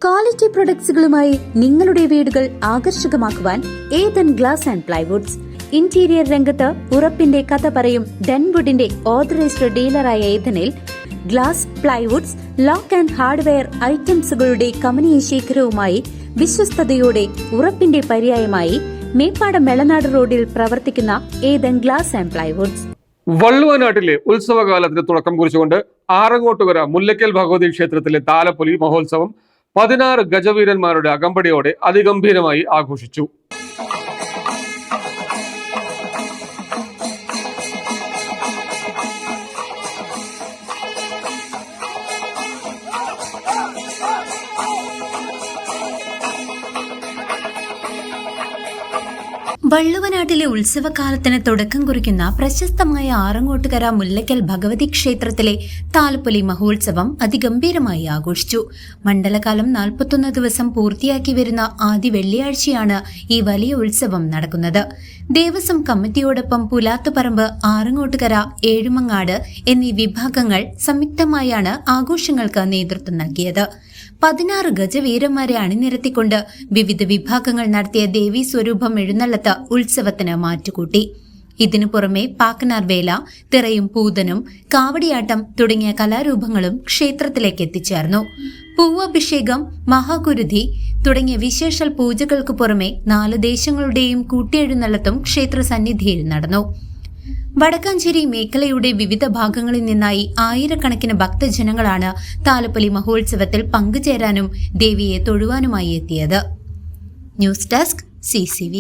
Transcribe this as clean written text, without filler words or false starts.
Quality പ്രൊഡക്ട്സുകളുമായി നിങ്ങളുടെ വീടുകൾ ആകർഷകമാക്കുവാൻ Ethan glass and plywoods. Interior രംഗത്ത് ഉറപ്പിന്റെ കഥ പറയും ഡെൻവുഡിന്റെ ഓതറൈസ്ഡ് ഡീലറായ ഏതനിൽ glass, plywoods, lock and hardware ഐറ്റംസുകളുടെ കമനീയ ശേഖരവുമായി വിശ്വസ്തയോടെ ഉറപ്പിന്റെ പര്യായമായി മേപ്പാടം മെളനാട് റോഡിൽ പ്രവർത്തിക്കുന്ന ഏതൻ ഗ്ലാസ് ആൻഡ് പ്ലൈവുഡ്സ്. വള്ളുവനാട്ടിലെ ഉത്സവകാലത്തിന് തുടക്കം കുറിച്ചുകൊണ്ട് ആറങ്ങോട്ടുകര മുല്ലയ്ക്കൽ ഭഗവതി ക്ഷേത്രത്തിലെ താലപ്പൊലി മഹോത്സവം 16 ഗജവീരന്മാരുടെ അകമ്പടിയോടെ അതിഗംഭീരമായി ആഘോഷിച്ചു. വള്ളുവനാട്ടിലെ ഉത്സവകാലത്തിന് തുടക്കം കുറിക്കുന്ന പ്രശസ്തമായ ആറങ്ങോട്ടുകര മുല്ലയ്ക്കൽ ഭഗവതി ക്ഷേത്രത്തിലെ താലപ്പൊലി മഹോത്സവം അതിഗംഭീരമായി ആഘോഷിച്ചു. മണ്ഡലകാലം 41 ദിവസം പൂർത്തിയാക്കി വരുന്ന ആദ്യ വെള്ളിയാഴ്ചയാണ് ഈ വലിയ ഉത്സവം നടക്കുന്നത്. ദേവസ്വം കമ്മിറ്റിയോടൊപ്പം പുലാത്തുപറമ്പ്, ആറങ്ങോട്ടുകര, ഏഴുമങ്ങാട് എന്നീ വിഭാഗങ്ങൾ സംയുക്തമായാണ് ആഘോഷങ്ങൾക്ക് നേതൃത്വം നൽകിയത്. 16 ഗജവീരന്മാരെ അണിനിരത്തിക്കൊണ്ട് വിവിധ വിഭാഗങ്ങൾ നടത്തിയ ദേവീ സ്വരൂപം എഴുന്നള്ളത്ത് ഉത്സവത്തിന് മാറ്റുകൂട്ടി. ഇതിനു പുറമെ പാക്കനാർ വേല, തിറയും പൂതനും, കാവടിയാട്ടം തുടങ്ങിയ കലാരൂപങ്ങളും ക്ഷേത്രത്തിലേക്ക് എത്തിച്ചേർന്നു. പൂവാഭിഷേകം, മഹാഗുരുതി തുടങ്ങിയ വിശേഷൽ പൂജകൾക്ക് പുറമെ 4 ദേശങ്ങളുടെയും കൂട്ടിയെഴുന്നള്ളത്തും ക്ഷേത്ര സന്നിധിയിൽ നടന്നു. വടക്കാഞ്ചേരി മേഖലയുടെ വിവിധ ഭാഗങ്ങളിൽ നിന്നായി ആയിരക്കണക്കിന് ഭക്തജനങ്ങളാണ് താലപ്പൊലി മഹോത്സവത്തിൽ പങ്കുചേരാനും ദേവിയെ തൊഴുവാനുമായി എത്തിയത്. News desk CCV.